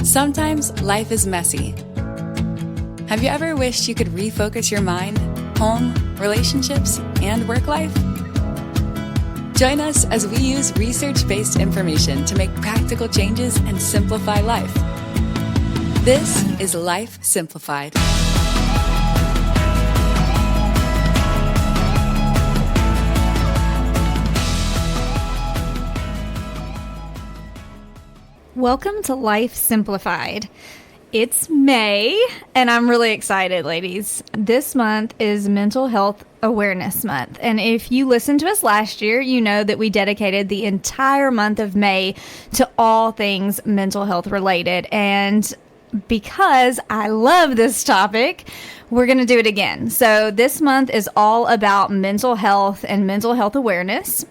Sometimes life is messy. Have you ever wished you could refocus your mind, home, relationships, and work life? Join us as we use research-based information to make practical changes and simplify life. This is Life Simplified. Welcome to Life Simplified. It's May, and I'm really excited, ladies. This month is Mental Health Awareness Month, and if you listened to us last year, you know that we dedicated the entire month of May to all things mental health related, and because I love this topic, we're going to do it again. So this month is all about mental health and mental health awareness.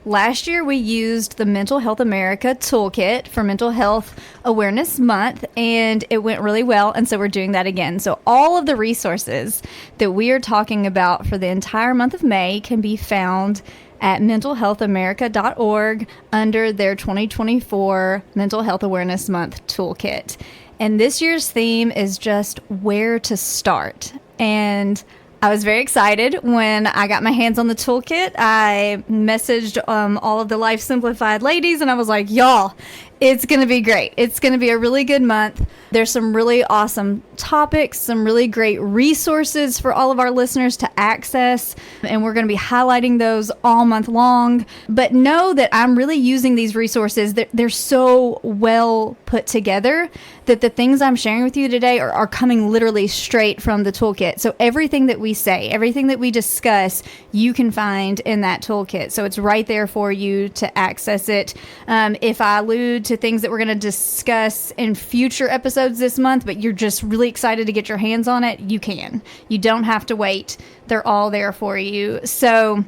Last year, we used the Mental Health America Toolkit for Mental Health Awareness Month, and it went really well, and so we're doing that again. So all of the resources that we are talking about for the entire month of May can be found at mentalhealthamerica.org under their 2024 Mental Health Awareness Month Toolkit. And this year's theme is just where to start. And I was very excited when I got my hands on the toolkit. I messaged all of the Life Simplified ladies, and I was like, y'all, it's going to be great. It's going to be a really good month. There's some really awesome topics, some really great resources for all of our listeners to access, and we're going to be highlighting those all month long. But know that I'm really using these resources. They're so well put together that the things I'm sharing with you today are coming literally straight from the toolkit. So everything that we say, everything that we discuss, you can find in that toolkit. So it's right there for you to access it. If I allude to things that we're going to discuss in future episodes this month, but you're just really excited to get your hands on it, you can. You don't have to wait. They're all there for you. So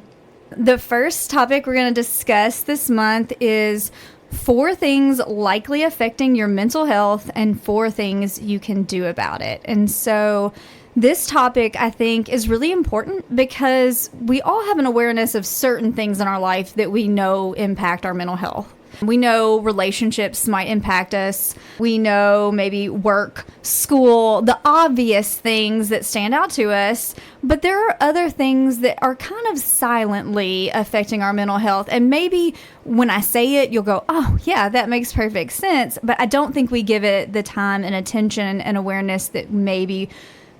the first topic we're going to discuss this month is 4 things likely affecting your mental health and 4 things you can do about it. And so this topic, I think, is really important because we all have an awareness of certain things in our life that we know impact our mental health. We know relationships might impact us. We know maybe work, school, the obvious things that stand out to us. But there are other things that are kind of silently affecting our mental health. And maybe when I say it, you'll go, oh, yeah, that makes perfect sense. But I don't think we give it the time and attention and awareness that maybe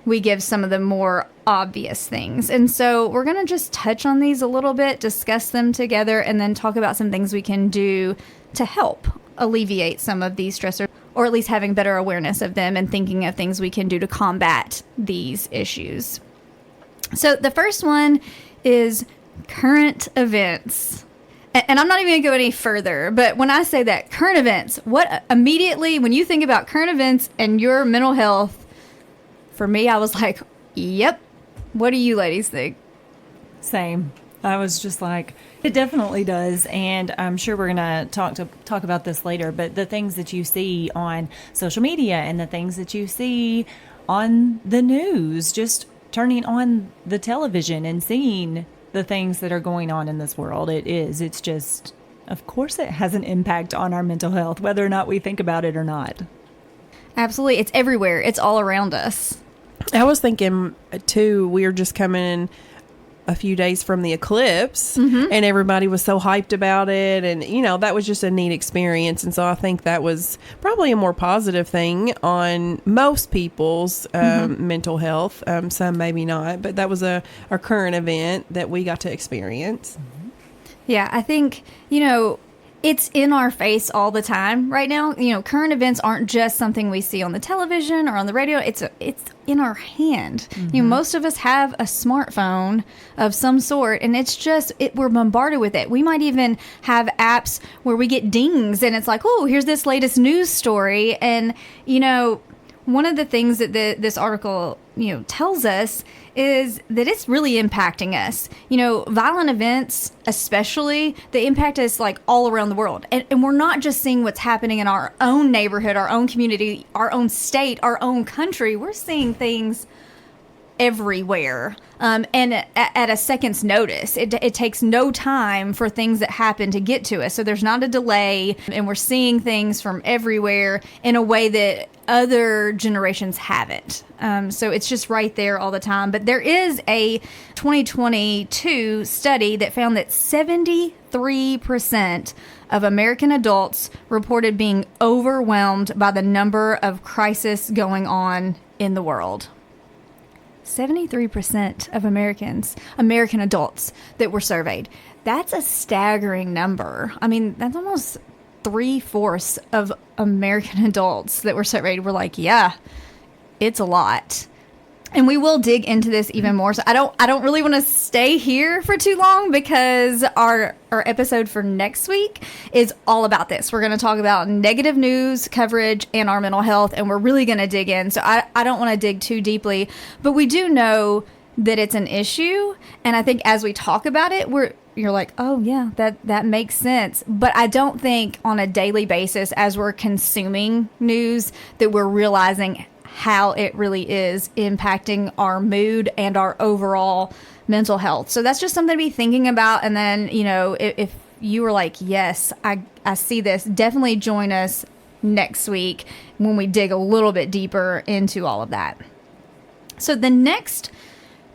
we give some of the more obvious things. And so we're going to just touch on these a little bit, discuss them together, and then talk about some things we can do to help alleviate some of these stressors, or at least having better awareness of them and thinking of things we can do to combat these issues. So the first one is current events. And I'm not even going to go any further, but when I say that, current events, what immediately, when you think about current events and your mental health, for me, I was like, yep. What do you ladies think? Same. I was just like, it definitely does. And I'm sure we're going to talk about this later. But the things that you see on social media and the things that you see on the news, just turning on the television and seeing the things that are going on in this world, it's just, of course, it has an impact on our mental health, whether or not we think about it or not. Absolutely. It's everywhere. It's all around us. I was thinking, too, we were just coming a few days from the eclipse, and everybody was so hyped about it. And, you know, that was just a neat experience. And so I think that was probably a more positive thing on most people's mental health. Some maybe not, but that was a current event that we got to experience. Yeah, I think, you know, it's in our face all the time right now. You know, current events aren't just something we see on the television or on the radio. It's in our hand. You know, most of us have a smartphone of some sort, and it's just, we're bombarded with it. We might even have apps where we get dings, and it's like, oh, here's this latest news story. And, you know, one of the things that this article, you know, tells us is that it's really impacting us. You know, violent events, especially, they impact us like all around the world. And we're not just seeing what's happening in our own neighborhood, our own community, our own state, our own country. We're seeing things everywhere. And at a second's notice, it takes no time for things that happen to get to us. So there's not a delay, and we're seeing things from everywhere in a way that other generations haven't. So it's just right there all the time. But there is a 2022 study that found that 73% of American adults reported being overwhelmed by the number of crises going on in the world. 73% of American adults that were surveyed. That's a staggering number. I mean, that's almost 3/4 of American adults that were surveyed were like, yeah, it's a lot. And we will dig into this even more. So I don't really want to stay here for too long, because our episode for next week is all about this. We're going to talk about negative news coverage and our mental health, and we're really going to dig in. So I don't want to dig too deeply, but we do know that it's an issue. And I think as we talk about it, you're like, oh yeah, that makes sense. But I don't think on a daily basis, as we're consuming news, that we're realizing how it really is impacting our mood and our overall mental health. So that's just something to be thinking about. And then, if you were like, yes, I see this, definitely join us next week when we dig a little bit deeper into all of that. So the next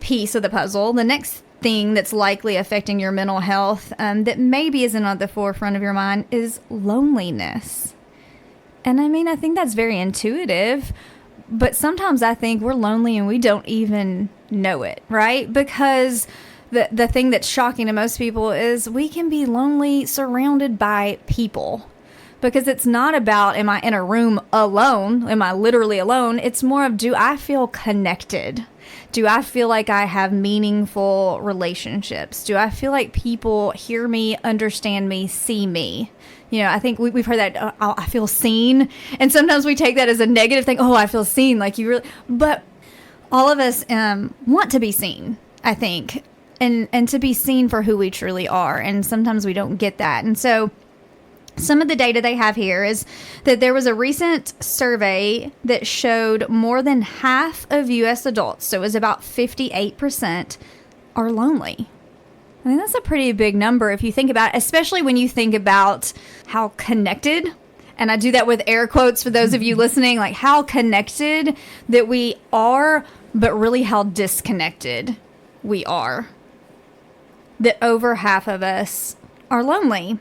piece of the puzzle, the next thing that's likely affecting your mental health that maybe isn't at the forefront of your mind is loneliness. And I mean, I think that's very intuitive. But sometimes I think we're lonely and we don't even know it, right? Because the thing that's shocking to most people is we can be lonely surrounded by people. Because it's not about, am I in a room alone? Am I literally alone? It's more of, do I feel connected? Do I feel like I have meaningful relationships? Do I feel like people hear me, understand me, see me? I think we've heard that, I feel seen. And sometimes we take that as a negative thing. Oh, I feel seen. Like you really, but all of us want to be seen, I think, and to be seen for who we truly are. And sometimes we don't get that. And so some of the data they have here is that there was a recent survey that showed more than half of U.S. adults, so it was about 58%, are lonely. I think that's a pretty big number if you think about it, especially when you think about how connected, and I do that with air quotes for those of you listening, like how connected that we are, but really how disconnected we are. That over half of us are lonely.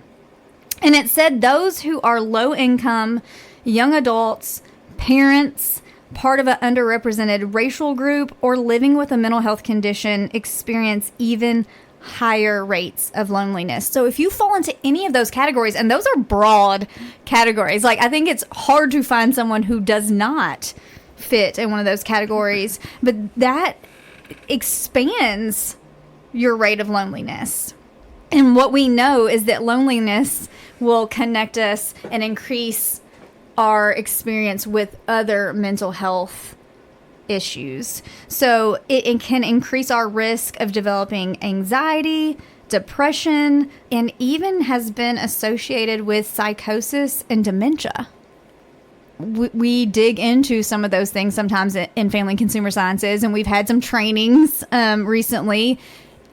And it said those who are low income, young adults, parents, part of an underrepresented racial group, or living with a mental health condition experience even higher rates of loneliness. So if you fall into any of those categories, and those are broad categories, like I think it's hard to find someone who does not fit in one of those categories, but that expands your rate of loneliness. And what we know is that loneliness will connect us and increase our experience with other mental health issues. So it can increase our risk of developing anxiety, depression, and even has been associated with psychosis and dementia. We dig into some of those things sometimes in family consumer sciences, and we've had some trainings recently,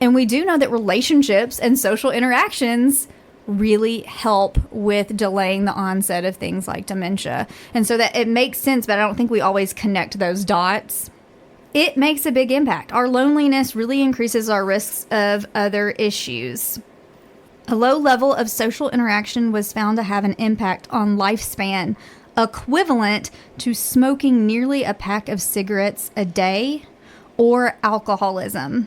and we do know that relationships and social interactions really help with delaying the onset of things like dementia. And so that it makes sense, but I don't think we always connect those dots. It makes a big impact. Our loneliness really increases our risks of other issues. A low level of social interaction was found to have an impact on lifespan, equivalent to smoking nearly a pack of cigarettes a day or alcoholism.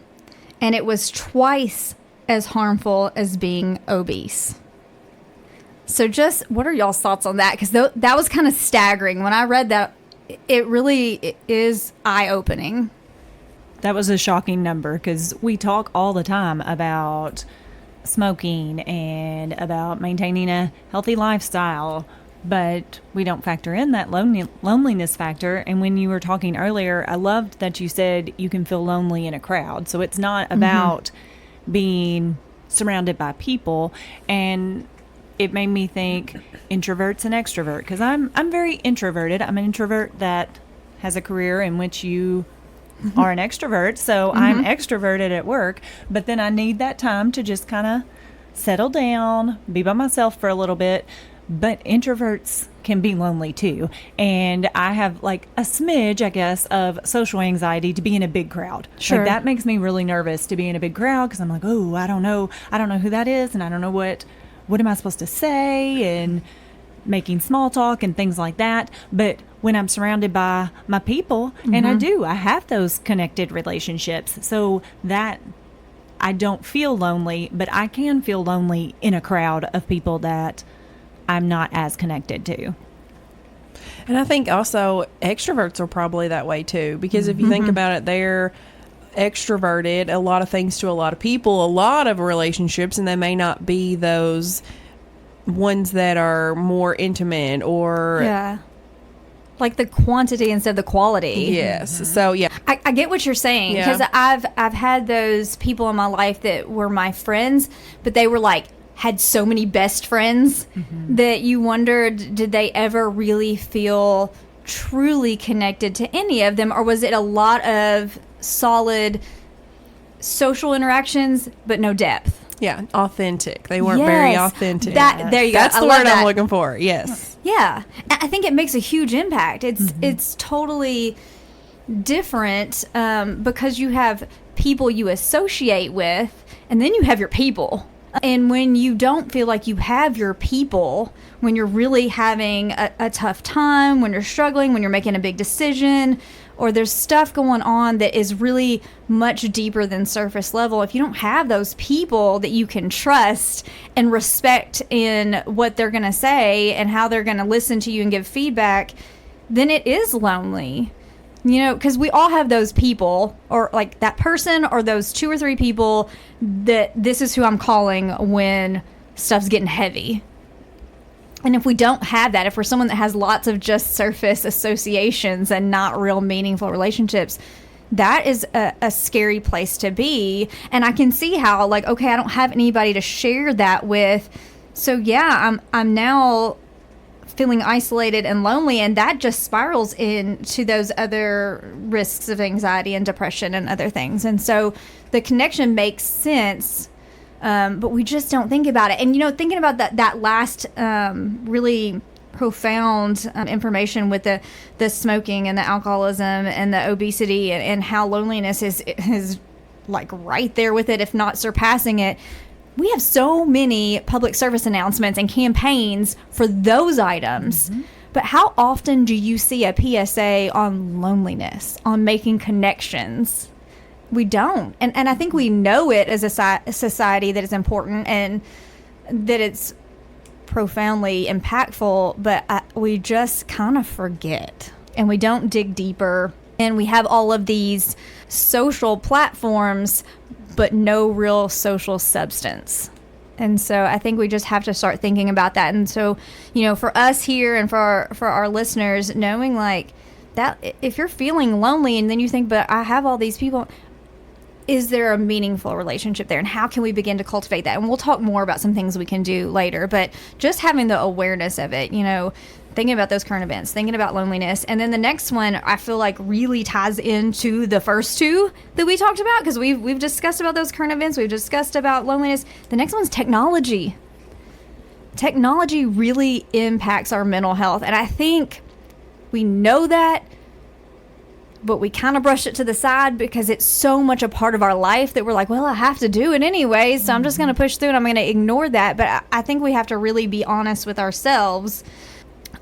And it was twice as harmful as being obese. So just what are y'all's thoughts on that? Because that was kind of staggering. When I read that, it really is eye-opening. That was a shocking number, because we talk all the time about smoking and about maintaining a healthy lifestyle, but we don't factor in that loneliness factor. And when you were talking earlier, I loved that you said you can feel lonely in a crowd. So it's not about being surrounded by people. And it made me think introverts and extrovert, because I'm very introverted. I'm an introvert that has a career in which you are an extrovert, so I'm extroverted at work, but then I need that time to just kind of settle down, be by myself for a little bit. But introverts can be lonely too. And I have like a smidge, I guess, of social anxiety to be in a big crowd. Sure. Like that makes me really nervous to be in a big crowd because I'm like, oh, I don't know who that is, and I don't know what am I supposed to say, and making small talk and things like that. But when I'm surrounded by my people, and I have those connected relationships, so that I don't feel lonely, but I can feel lonely in a crowd of people that I'm not as connected to. And I think also extroverts are probably that way too, because if you think about it, they're extroverted, a lot of things to a lot of people, a lot of relationships, and they may not be those ones that are more intimate or like the quantity instead of the quality. Yes. So yeah, I get what you're saying, because I've had those people in my life that were my friends, but they were like had so many best friends that you wondered, did they ever really feel truly connected to any of them, or was it a lot of solid social interactions but no depth? Yeah, authentic. They weren't very authentic. There you go. That's the word I'm looking for. Yes. Yeah, I think it makes a huge impact. It's totally different because you have people you associate with, and then you have your people. And when you don't feel like you have your people, when you're really having a tough time, when you're struggling, when you're making a big decision, or there's stuff going on that is really much deeper than surface level, if you don't have those people that you can trust and respect in what they're going to say and how they're going to listen to you and give feedback, then it is lonely. You know, because we all have those people, or like that person, or those 2 or 3 people that this is who I'm calling when stuff's getting heavy. And if we don't have that, if we're someone that has lots of just surface associations and not real meaningful relationships, that is a scary place to be. And I can see how, like, okay, I don't have anybody to share that with. So yeah, I'm now feeling isolated and lonely, and that just spirals into those other risks of anxiety and depression and other things. And so the connection makes sense, but we just don't think about it. And, you know, thinking about that last really profound information with the smoking and the alcoholism and the obesity and how loneliness is like right there with it, if not surpassing it. We have so many public service announcements and campaigns for those items. But how often do you see a PSA on loneliness, on making connections? We don't. And I think we know it as a society that it's important and that it's profoundly impactful, but we just kind of forget. And we don't dig deeper. And we have all of these social platforms, but no real social substance. And so I think we just have to start thinking about that. And so, you know, for us here and for our listeners, knowing like that, if you're feeling lonely and then you think, but I have all these people, is there a meaningful relationship there? And how can we begin to cultivate that? And we'll talk more about some things we can do later, but just having the awareness of it, you know, thinking about those current events, thinking about loneliness. And then the next one I feel like really ties into the first 2 that we talked about, because we've discussed about those current events, we've discussed about loneliness. The next one's technology. Technology really impacts our mental health, and I think we know that, but we kind of brush it to the side because it's so much a part of our life that we're like, well, I have to do it anyway, so I'm just going to push through and I'm going to ignore that. But I think we have to really be honest with ourselves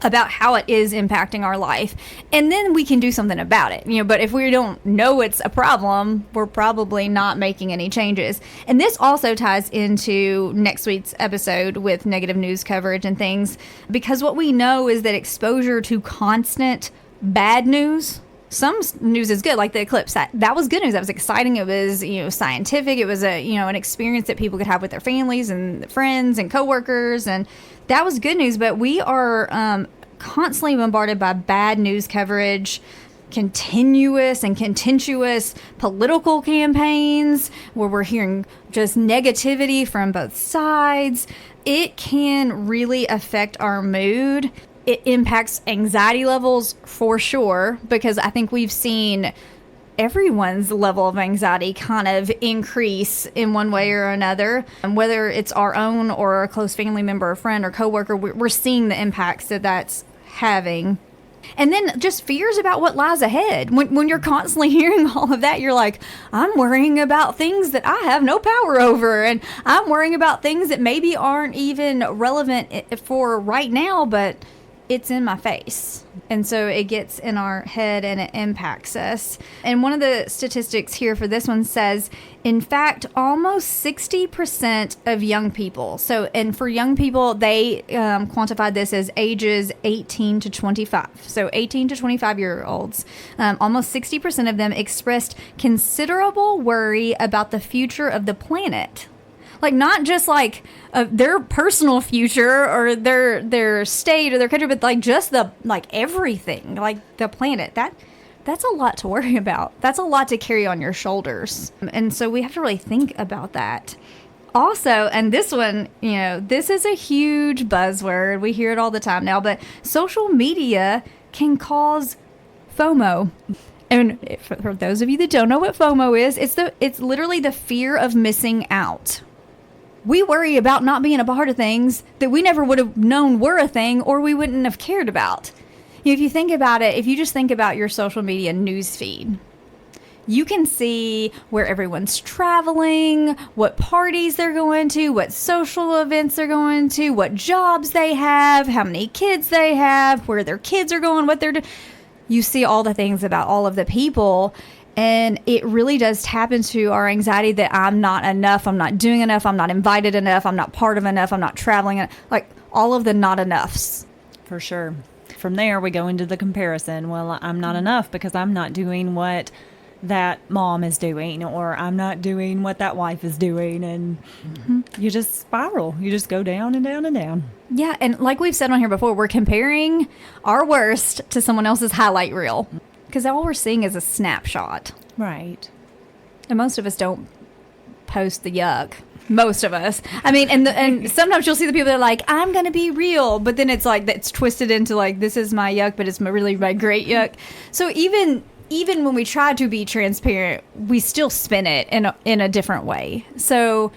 about how it is impacting our life, and then we can do something about it, you know. But if we don't know it's a problem, we're probably not making any changes. And this also ties into next week's episode with negative news coverage and things, because what we know is that exposure to constant bad news, some news is good, like the eclipse, that was good news, that was exciting, it was, you know, scientific, it was a, you know, an experience that people could have with their families and friends and coworkers, and that was good news. But we are constantly bombarded by bad news coverage, continuous and contentious political campaigns where we're hearing just negativity from both sides. It can really affect our mood. It impacts anxiety levels for sure, because I think we've seen everyone's level of anxiety kind of increase in one way or another. And whether it's our own or a close family member or friend or coworker, we're seeing the impacts that that's having. And then just fears about what lies ahead. When you're constantly hearing all of that, you're like, I'm worrying about things that I have no power over. And I'm worrying about things that maybe aren't even relevant for right now, but it's in my face. And so it gets in our head and it impacts us. And one of the statistics here for this one says, in fact, almost 60% of young people. So, and for young people, they quantified this as ages 18 to 25. So 18 to 25-year-olds, almost 60% of them expressed considerable worry about the future of the planet. Like, not just like their personal future or their state or their country, but like just the, like everything, like the planet. That's a lot to worry about. That's a lot to carry on your shoulders. And so we have to really think about that. Also, and this one, you know, this is a huge buzzword. We hear it all the time now, but social media can cause FOMO. And for those of you that don't know what FOMO is, it's literally the fear of missing out. We worry about not being a part of things that we never would have known were a thing or we wouldn't have cared about. If you think about it, if you just think about your social media news feed, you can see where everyone's traveling, what parties they're going to, what social events they're going to, what jobs they have, how many kids they have, where their kids are going, what they're doing. You see all the things about all of the people. And it really does tap into our anxiety that I'm not enough, I'm not doing enough, I'm not invited enough, I'm not part of enough, I'm not traveling enough. Like all of the not enoughs. For sure. From there, we go into the comparison. Well, I'm not enough because I'm not doing what that mom is doing, or I'm not doing what that wife is doing. And you just spiral. You just go down and down and down. Yeah. And like we've said on here before, we're comparing our worst to someone else's highlight reel. Because all we're seeing is a snapshot. Right. And most of us don't post the yuck. Most of us. I mean, and sometimes you'll see the people that are like, I'm going to be real. But then it's like, that's twisted into like, this is my yuck, but it's really my great yuck. So even when we try to be transparent, we still spin it in a different way. So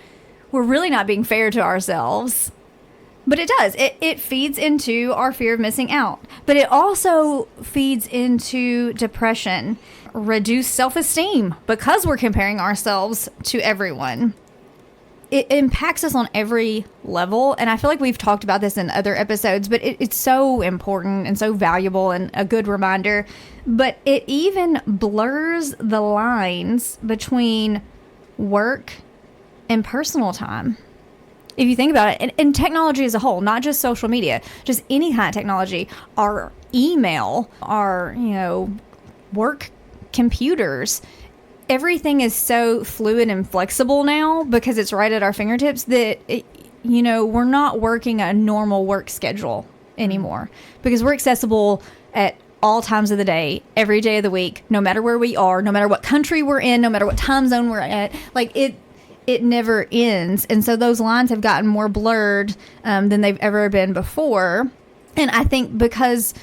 we're really not being fair to ourselves. But it does. It feeds into our fear of missing out. But it also feeds into depression, reduced self-esteem because we're comparing ourselves to everyone. It impacts us on every level. And I feel like we've talked about this in other episodes, but it's so important and so valuable and a good reminder. But it even blurs the lines between work and personal time. If you think about it, and technology as a whole, not just social media, just any kind of technology, our email, our, work computers, everything is so fluid and flexible now because it's right at our fingertips that, we're not working a normal work schedule anymore because we're accessible at all times of the day, every day of the week, no matter where we are, no matter what country we're in, no matter what time zone we're at. Like it never ends. And so those lines have gotten more blurred than they've ever been before. And I think because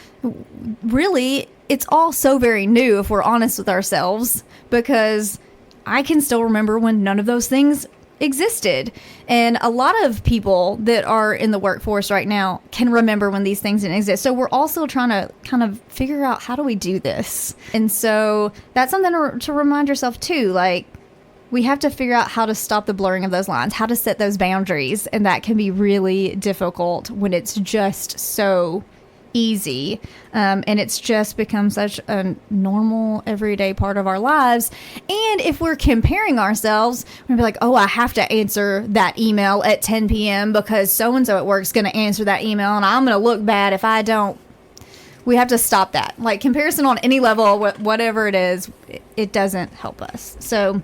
really it's all so very new if we're honest with ourselves, because I can still remember when none of those things existed. And a lot of people that are in the workforce right now can remember when these things didn't exist. So we're also trying to kind of figure out, how do we do this? And so that's something to remind yourself too, like, we have to figure out how to stop the blurring of those lines, how to set those boundaries. And that can be really difficult when it's just so easy. And it's just become such a normal, everyday part of our lives. And if we're comparing ourselves, we're going to be like, oh, I have to answer that email at 10 p.m. because so-and-so at work is going to answer that email. And I'm going to look bad if I don't. We have to stop that. Like, comparison on any level, whatever it is, it doesn't help us. So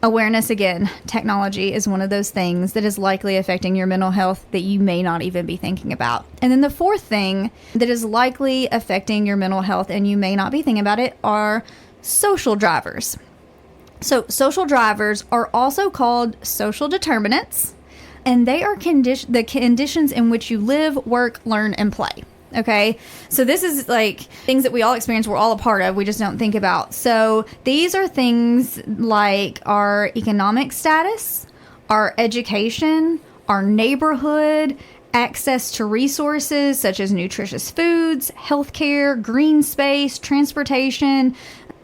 awareness, again, technology is one of those things that is likely affecting your mental health that you may not even be thinking about. And then the fourth thing that is likely affecting your mental health and you may not be thinking about it are social drivers. So social drivers are also called social determinants, and they are the conditions in which you live, work, learn, and play. Okay. So this is like things that we all experience, we're all a part of, we just don't think about. So these are things like our economic status, our education, our neighborhood, access to resources such as nutritious foods, healthcare, green space, transportation,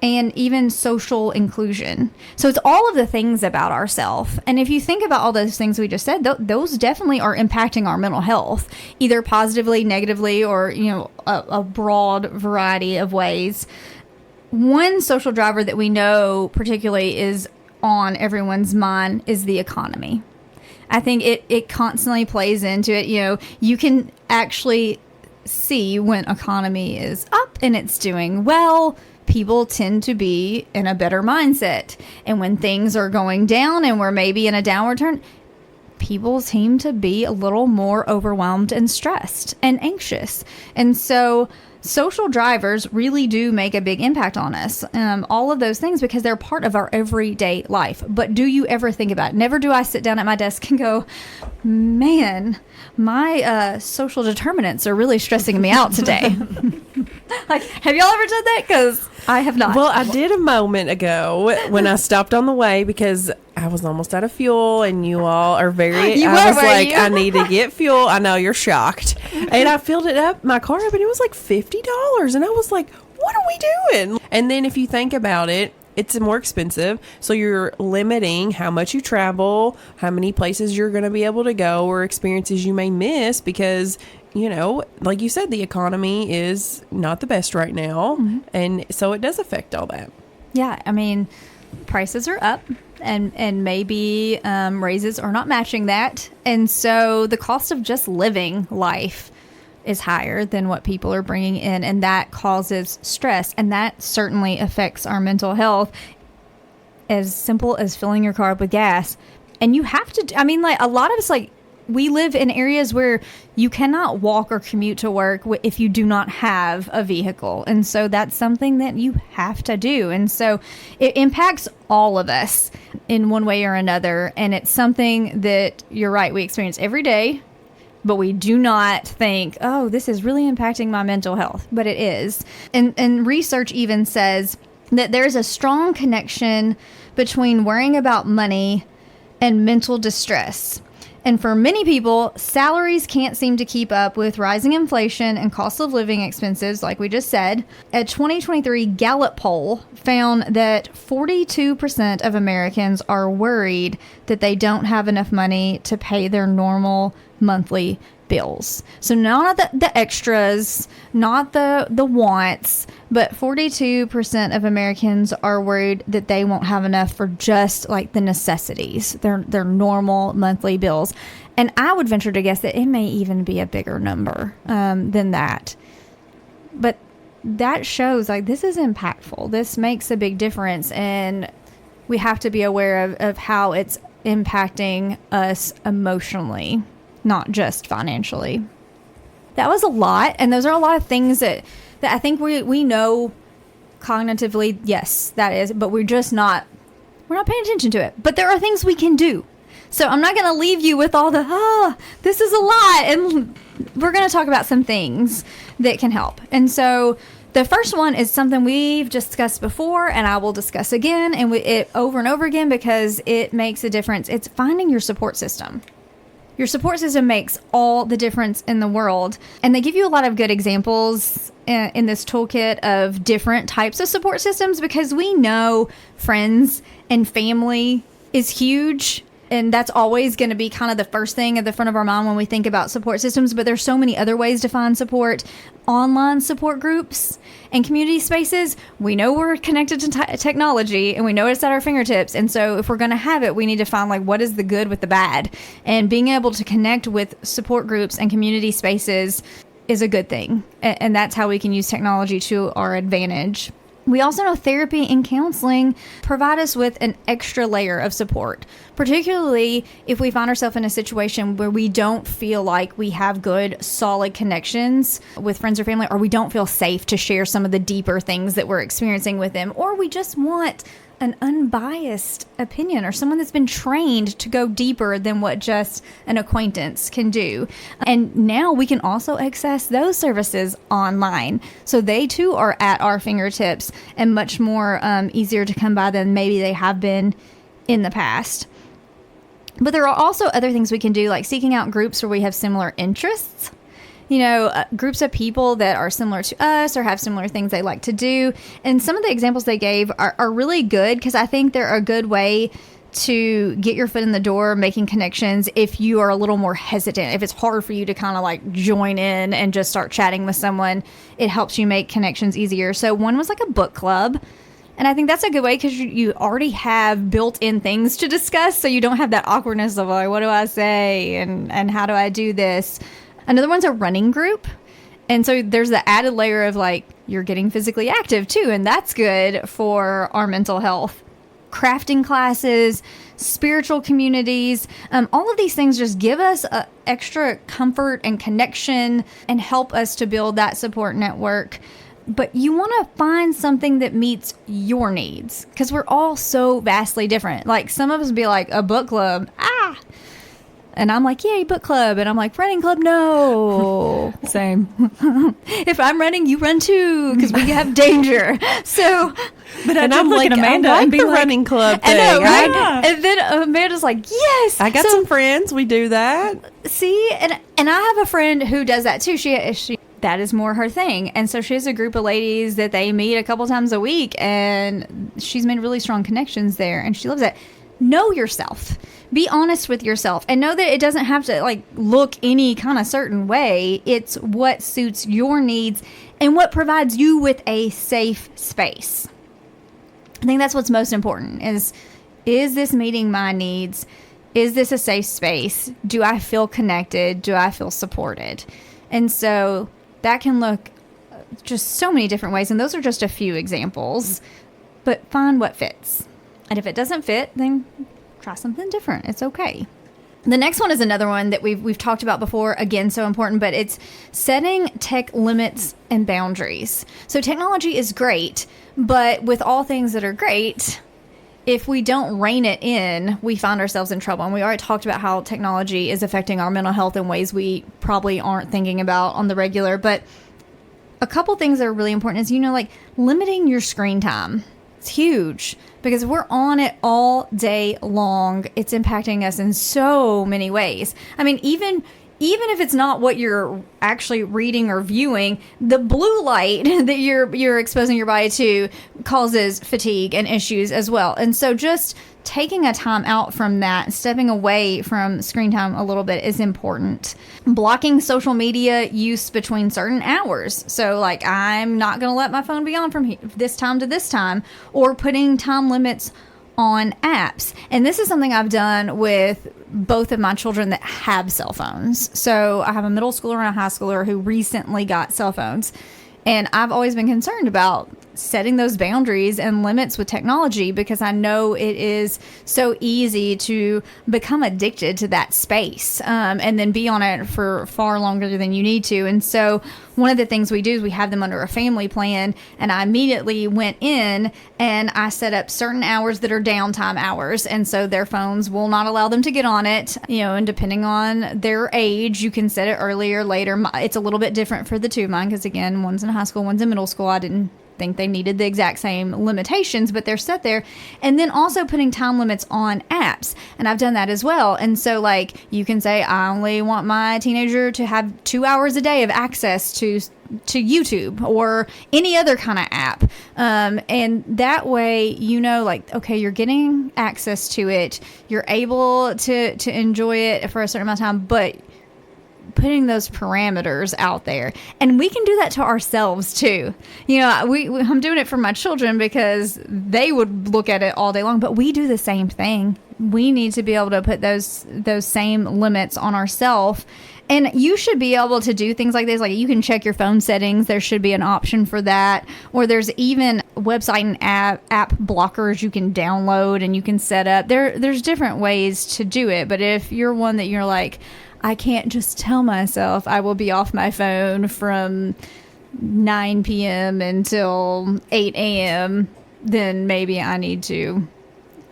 and even social inclusion. So it's all of the things about ourselves. And if you think about all those things we just said, those definitely are impacting our mental health, either positively, negatively, or, a broad variety of ways. One social driver that we know particularly is on everyone's mind is the economy. I think it constantly plays into it. You can actually see when economy is up and it's doing well, people tend to be in a better mindset. And when things are going down and we're maybe in a downward turn, people seem to be a little more overwhelmed and stressed and anxious. And so social drivers really do make a big impact on us. All of those things, because they're part of our everyday life. But do you ever think about it? Never do I sit down at my desk and go, man, my social determinants are really stressing me out today. Like, have y'all ever done that? Because I have not. Well, I did a moment ago when I stopped on the way because I was almost out of fuel, and you all are very. I need to get fuel. I know you're shocked, and I filled it up my car up, and it was like $50, and I was like, "What are we doing?" And then if you think about it, it's more expensive, so you're limiting how much you travel, how many places you're going to be able to go, or experiences you may miss because, like you said, the economy is not the best right now. Mm-hmm. And so it does affect all that. Yeah. I mean, prices are up and maybe raises are not matching that. And so the cost of just living life is higher than what people are bringing in, and that causes stress, and that certainly affects our mental health. As simple as filling your car up with gas, and you have to, like a lot of us, like we live in areas where you cannot walk or commute to work if you do not have a vehicle, and so that's something that you have to do, and so it impacts all of us in one way or another, and it's something that, you're right, we experience every day. But we do not think, oh, this is really impacting my mental health. But it is. And research even says that there's a strong connection between worrying about money and mental distress. And for many people, salaries can't seem to keep up with rising inflation and cost of living expenses, like we just said. A 2023 Gallup poll found that 42% of Americans are worried that they don't have enough money to pay their normal monthly bills. So not the extras, not the wants, but 42% of Americans are worried that they won't have enough for just like the necessities, their normal monthly bills. And I would venture to guess that it may even be a bigger number than that. But that shows like this is impactful. This makes a big difference, and we have to be aware of how it's impacting us emotionally, not just financially. That was a lot, and those are a lot of things that I think we know cognitively, yes, that is, but we're not paying attention to it. But there are things we can do. So I'm not going to leave you with all this is a lot, and we're going to talk about some things that can help. And so the first one is something we've discussed before, and I will discuss again, and it over and over again because it makes a difference. It's finding your support system. Your support system makes all the difference in the world. And they give you a lot of good examples in this toolkit of different types of support systems, because we know friends and family is huge. And that's always going to be kind of the first thing at the front of our mind when we think about support systems. But there's so many other ways to find support. Online support groups and community spaces. We know we're connected to technology, and we know it's at our fingertips. And so if we're going to have it, we need to find like what is the good with the bad. And being able to connect with support groups and community spaces is a good thing. And that's how we can use technology to our advantage. We also know therapy and counseling provide us with an extra layer of support, particularly if we find ourselves in a situation where we don't feel like we have good, solid connections with friends or family, or we don't feel safe to share some of the deeper things that we're experiencing with them, or we just want an unbiased opinion or someone that's been trained to go deeper than what just an acquaintance can do. And now we can also access those services online. So they too are at our fingertips and much more easier to come by than maybe they have been in the past. But there are also other things we can do, like seeking out groups where we have similar interests. Groups of people that are similar to us or have similar things they like to do. And some of the examples they gave are really good because I think they're a good way to get your foot in the door, making connections if you are a little more hesitant. If it's hard for you to kind of like join in and just start chatting with someone, it helps you make connections easier. So one was like a book club. And I think that's a good way because you already have built-in things to discuss. So you don't have that awkwardness of like, what do I say? And how do I do this? Another one's a running group. And so there's the added layer of like, you're getting physically active too. And that's good for our mental health. Crafting classes, spiritual communities, all of these things just give us extra comfort and connection and help us to build that support network. But you want to find something that meets your needs because we're all so vastly different. Like some of us be like a book club. And I'm like, yay, book club. And I'm like, running club, no. Same. If I'm running, you run too, because we have danger. So, but I'm like Amanda I like and be the like, running club I thing. know, right? Yeah. And then Amanda's like, yes. I got some friends. We do that. See, and I have a friend who does that too. She that is more her thing. And so she has a group of ladies that they meet a couple times a week, and she's made really strong connections there, and she loves it. Know yourself. Be honest with yourself and know that it doesn't have to like look any kind of certain way. It's what suits your needs and what provides you with a safe space. I think that's what's most important is this meeting my needs? Is this a safe space? Do I feel connected? Do I feel supported? And so that can look just so many different ways. And those are just a few examples, but find what fits. And if it doesn't fit, then try something different. It's okay. The next one is another one that we've talked about before. Again, so important, but it's setting tech limits and boundaries. So technology is great, but with all things that are great, if we don't rein it in, we find ourselves in trouble. And we already talked about how technology is affecting our mental health in ways we probably aren't thinking about on the regular. But a couple things that are really important is, like limiting your screen time. It's huge because we're on it all day long. It's impacting us in so many ways. I mean, even if it's not what you're actually reading or viewing, the blue light that you're exposing your body to causes fatigue and issues as well. And so just taking a time out from that, stepping away from screen time a little bit is important. Blocking social media use between certain hours. So like, I'm not going to let my phone be on from this time to this time, or putting time limits on apps. And this is something I've done with both of my children that have cell phones. So I have a middle schooler and a high schooler who recently got cell phones. And I've always been concerned about setting those boundaries and limits with technology because I know it is so easy to become addicted to that space and then be on it for far longer than you need to. And so one of the things we do is we have them under a family plan, and I immediately went in and I set up certain hours that are downtime hours. And so their phones will not allow them to get on it, and depending on their age, you can set it earlier, later. It's a little bit different for the two of mine because, again, one's in high school, one's in middle school. I didn't think they needed the exact same limitations, but they're set there. And then also putting time limits on apps. And I've done that as well. And so like you can say, I only want my teenager to have 2 hours a day of access to YouTube or any other kind of app. And that way, like, okay, you're getting access to it. You're able to enjoy it for a certain amount of time, but putting those parameters out there. And we can do that to ourselves too. I'm doing it for my children because they would look at it all day long, but we do the same thing. We need to be able to put those same limits on ourselves. And you should be able to do things like this. Like you can check your phone settings. There should be an option for that. Or there's even website and app blockers you can download and you can set up. There's different ways to do it. But if you're one that you're like, I can't just tell myself I will be off my phone from 9 p.m. until 8 a.m., then maybe I need to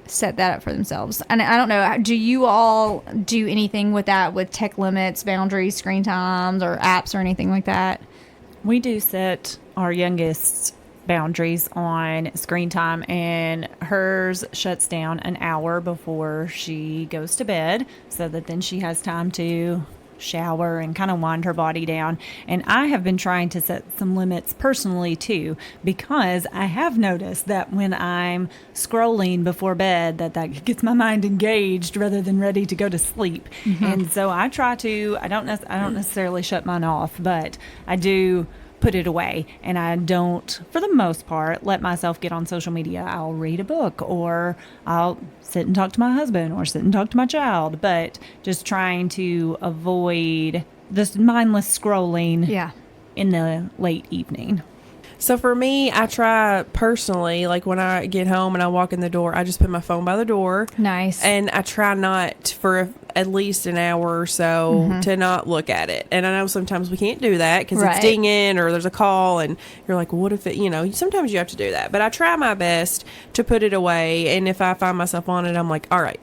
set that up for themselves. And I don't know, do you all do anything with that, with tech limits, boundaries, screen times, or apps or anything like that? We do set our youngest boundaries on screen time, and hers shuts down an hour before she goes to bed so that then she has time to shower and kind of wind her body down. And I have been trying to set some limits personally too, because I have noticed that when I'm scrolling before bed, that gets my mind engaged rather than ready to go to sleep. And so I try to, I don't necessarily shut mine off, but I do put it away, and I don't, for the most part, let myself get on social media. I'll read a book, or I'll sit and talk to my husband, or sit and talk to my child, but just trying to avoid this mindless scrolling in the late evening. So for me, I try personally, like when I get home and I walk in the door, I just put my phone by the door. Nice. And I try not for at least an hour or so to not look at it. And I know sometimes we can't do that because it's dinging or there's a call and you're like, what if it, sometimes you have to do that. But I try my best to put it away. And if I find myself on it, I'm like, all right,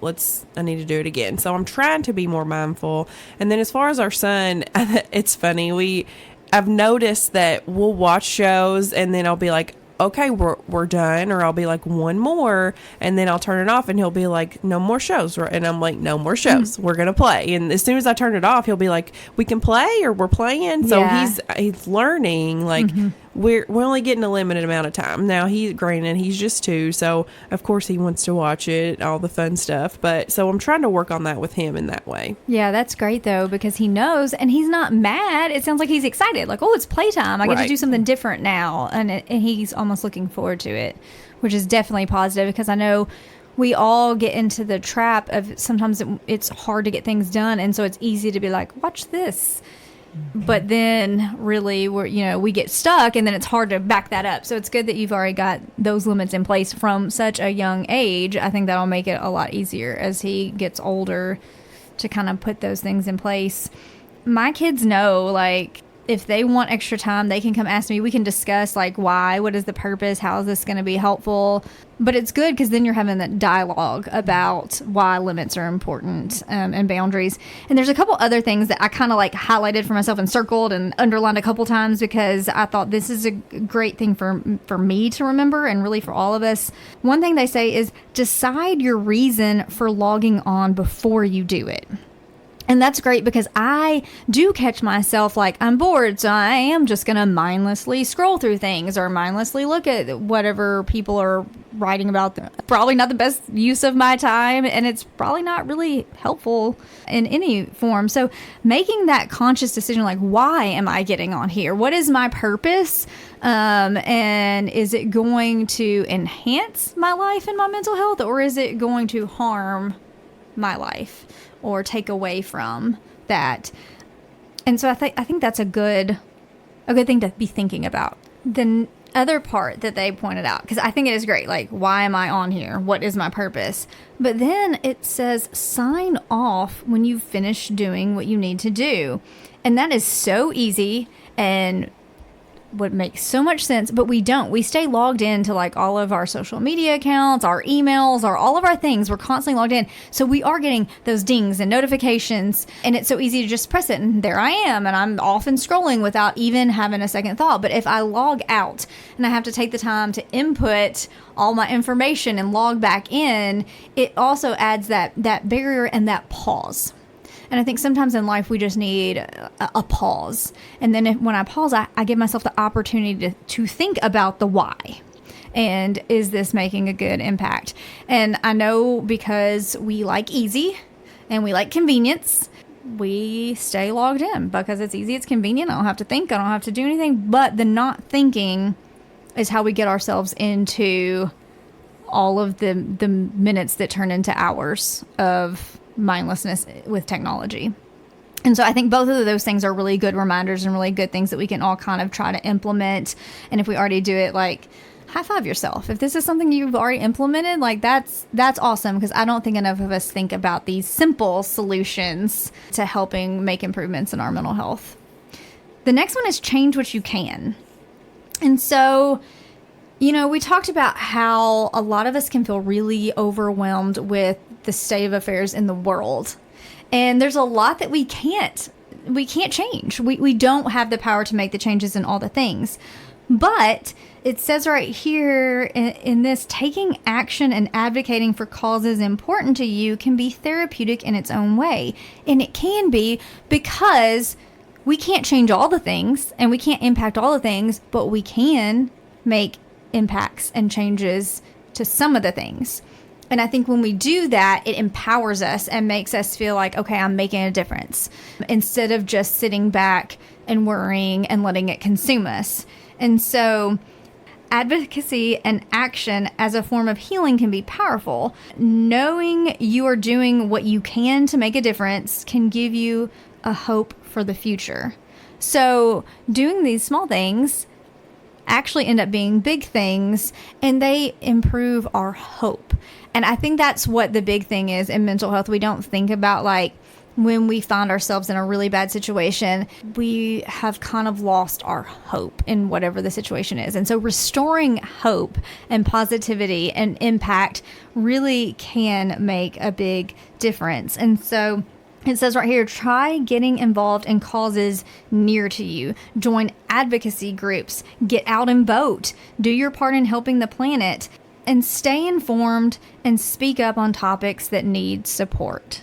I need to do it again. So I'm trying to be more mindful. And then as far as our son, it's funny. I've noticed that we'll watch shows and then I'll be like, okay, we're done. Or I'll be like, one more. And then I'll turn it off and he'll be like, no more shows. And I'm like, no more shows. We're going to play. And as soon as I turn it off, he'll be like, we can play or we're playing. So he's learning like we're only getting a limited amount of time. Now granted, he's just 2. So of course he wants to watch it, all the fun stuff. But so I'm trying to work on that with him in that way. Yeah, that's great though, because he knows and he's not mad. It sounds like he's excited. Like, oh, it's playtime. I get to do something different now. And he's almost looking forward to it, which is definitely positive, because I know we all get into the trap of sometimes it's hard to get things done. And so it's easy to be like, watch this. But then really we get stuck, and then it's hard to back that up. So it's good that you've already got those limits in place from such a young age. I think that'll make it a lot easier as he gets older to kind of put those things in place. My kids know, like, if they want extra time, they can come ask me. We can discuss, like, why, what is the purpose, how is this going to be helpful? But it's good because then you're having that dialogue about why limits are important and boundaries. And there's a couple other things that I kind of like highlighted for myself and circled and underlined a couple times, because I thought this is a great thing for me to remember, and really for all of us. One thing they say is decide your reason for logging on before you do it. And that's great, because I do catch myself like, I'm bored, so I am just going to mindlessly scroll through things or mindlessly look at whatever people are writing about. Probably not the best use of my time, and it's probably not really helpful in any form. So making that conscious decision, like, why am I getting on here? What is my purpose? And is it going to enhance my life and my mental health, or is it going to harm my life or take away from that? And so I think that's a good thing to be thinking about. The other part that they pointed out, because I think it is great, like, why am I on here? What is my purpose? But then it says sign off when you finish doing what you need to do. And that is so easy and would make so much sense, but we don't. We stay logged into like all of our social media accounts, our emails, or all of our things. We're constantly logged in. So we are getting those dings and notifications, and it's so easy to just press it and there I am, and I'm off and scrolling without even having a second thought. But if I log out and I have to take the time to input all my information and log back in, it also adds that barrier and that pause. And I think sometimes in life we just need a pause. And then when I pause, I give myself the opportunity to think about the why. And is this making a good impact? And I know because we like easy and we like convenience, we stay logged in because it's easy, it's convenient. I don't have to think, I don't have to do anything. But the not thinking is how we get ourselves into all of the minutes that turn into hours of mindlessness with technology. And so I think both of those things are really good reminders and really good things that we can all kind of try to implement. And if we already do it, like, high five yourself. If this is something you've already implemented, like, that's awesome, because I don't think enough of us think about these simple solutions to helping make improvements in our mental health. The next one is change what you can. And so We talked about how a lot of us can feel really overwhelmed with the state of affairs in the world. And there's a lot that we can't change. We don't have the power to make the changes in all the things. But it says right here in this, taking action and advocating for causes important to you can be therapeutic in its own way. And it can be because we can't change all the things and we can't impact all the things, but we can make impacts and changes to some of the things. And I think when we do that, it empowers us and makes us feel like, okay, I'm making a difference, instead of just sitting back and worrying and letting it consume us. And so advocacy and action as a form of healing can be powerful. Knowing you are doing what you can to make a difference can give you a hope for the future. So doing these small things actually end up being big things, and they improve our hope. And I think that's what the big thing is in mental health. We don't think about, like, when we find ourselves in a really bad situation, we have kind of lost our hope in whatever the situation is. And so restoring hope and positivity and impact really can make a big difference. And so it says right here, try getting involved in causes near to you. Join advocacy groups. Get out and vote. Do your part in helping the planet. And stay informed and speak up on topics that need support.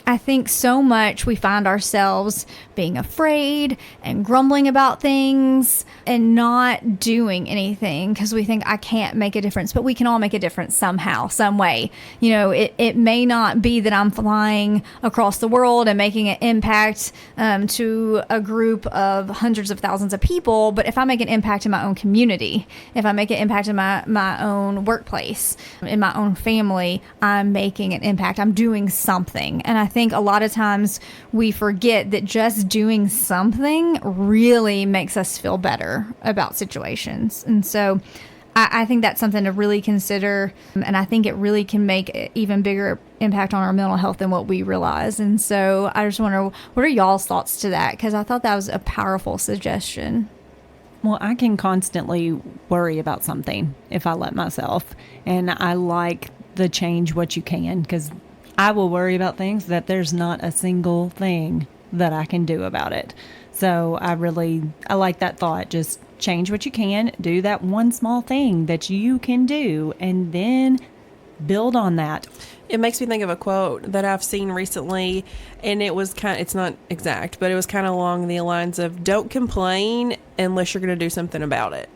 I think so much we find ourselves being afraid and grumbling about things and not doing anything because we think, I can't make a difference, but we can all make a difference somehow, some way. It may not be that I'm flying across the world and making an impact to a group of hundreds of thousands of people, but if I make an impact in my own community, if I make an impact in my own workplace, in my own family, I'm making an impact. I'm doing something. And I think a lot of times we forget that just doing something really makes us feel better about situations. And so I think that's something to really consider. And I think it really can make an even bigger impact on our mental health than what we realize. And so I just wonder, what are y'all's thoughts to that? Because I thought that was a powerful suggestion. Well, I can constantly worry about something if I let myself. And I like the change what you can, because I will worry about things that there's not a single thing that I can do about it. So I like that thought. Just change what you can, do that one small thing that you can do, and then build on that. It makes me think of a quote that I've seen recently, and it's not exact, but it was kind of along the lines of, don't complain unless you're going to do something about it.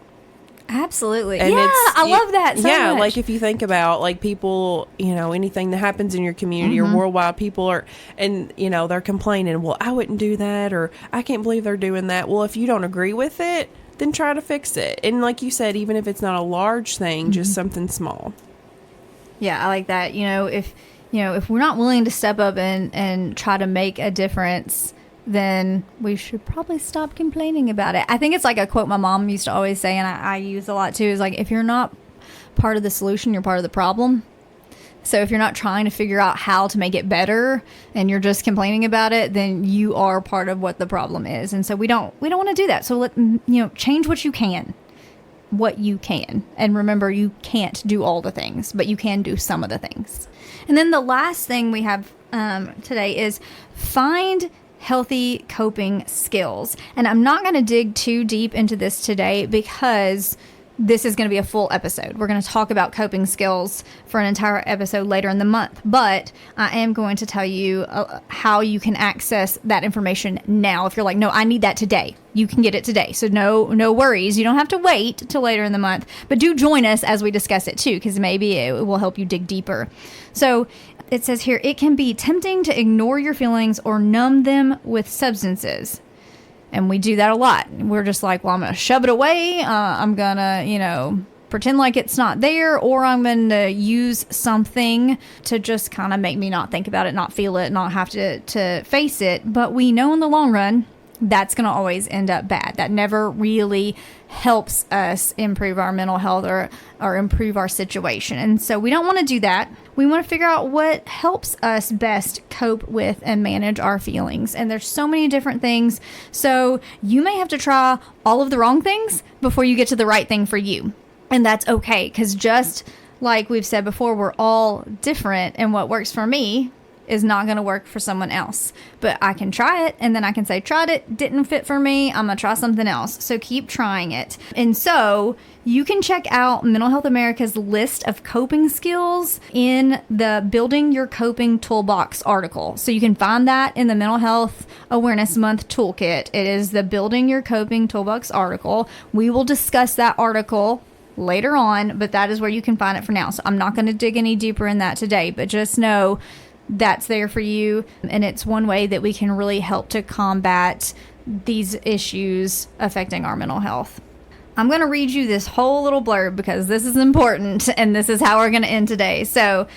Absolutely. And I love that so much. Like if you think about, like, people, anything that happens in your community or worldwide, people are, and they're complaining, well, I wouldn't do that, or I can't believe they're doing that. Well, if you don't agree with it, then try to fix it. And like you said, even if it's not a large thing, just something small. Yeah, I like that. If we're not willing to step up and try to make a difference, then we should probably stop complaining about it. I think it's like a quote my mom used to always say, and I use a lot too, is like, if you're not part of the solution, you're part of the problem. So if you're not trying to figure out how to make it better and you're just complaining about it, then you are part of what the problem is. And so we don't want to do that. So change what you can. And remember, you can't do all the things, but you can do some of the things. And then the last thing we have today is find healthy coping skills. And I'm not going to dig too deep into this today because this is going to be a full episode. We're going to talk about coping skills for an entire episode later in the month, but I am going to tell you how you can access that information now. If you're like, no, I need that today, you can get it today. So no worries. You don't have to wait till later in the month, but do join us as we discuss it too, because maybe it will help you dig deeper. So it says here, it can be tempting to ignore your feelings or numb them with substances. And we do that a lot. We're just like, well, I'm going to shove it away. I'm going to, pretend like it's not there, or I'm going to use something to just kind of make me not think about it, not feel it, not have to face it. But we know in the long run, that's going to always end up bad. That never really helps us improve our mental health or improve our situation. And so we don't want to do that. We want to figure out what helps us best cope with and manage our feelings. And there's so many different things. So you may have to try all of the wrong things before you get to the right thing for you. And that's okay, because just like we've said before, we're all different, and what works for me is not going to work for someone else. But I can try it, and then I can say, tried it, didn't fit for me, I'm going to try something else. So keep trying it. And so you can check out Mental Health America's list of coping skills in the Building Your Coping Toolbox article. So you can find that in the Mental Health Awareness Month Toolkit. It is the Building Your Coping Toolbox article. We will discuss that article later on, but that is where you can find it for now. So I'm not going to dig any deeper in that today, but just know that's there for you, and it's one way that we can really help to combat these issues affecting our mental health. I'm going to read you this whole little blurb because this is important, and this is how we're going to end today. So,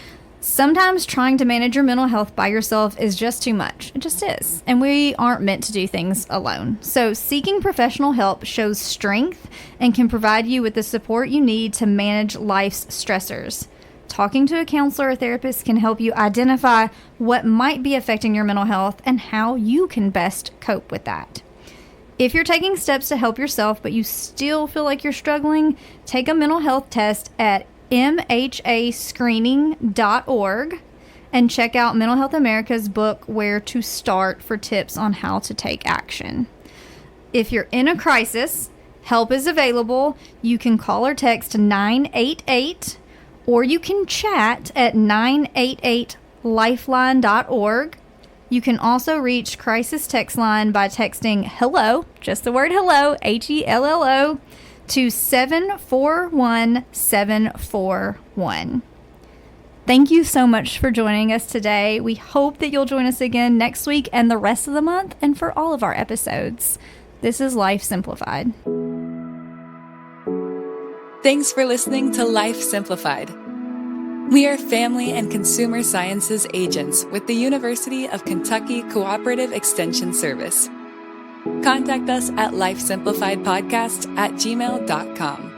sometimes trying to manage your mental health by yourself is just too much. It just is. And we aren't meant to do things alone. So seeking professional help shows strength and can provide you with the support you need to manage life's stressors. Talking to a counselor or therapist can help you identify what might be affecting your mental health and how you can best cope with that. If you're taking steps to help yourself, but you still feel like you're struggling, take a mental health test at mhascreening.org and check out Mental Health America's book, Where to Start, for tips on how to take action. If you're in a crisis, help is available. You can call or text 988, or you can chat at 988lifeline.org. You can also reach Crisis Text Line by texting HELLO, just the word hello, HELLO, to 741741. Thank you so much for joining us today. We hope that you'll join us again next week and the rest of the month, and for all of our episodes. This is Life Simplified. Thanks for listening to Life Simplified. We are family and consumer sciences agents with the University of Kentucky Cooperative Extension Service. Contact us at lifesimplifiedpodcast@gmail.com.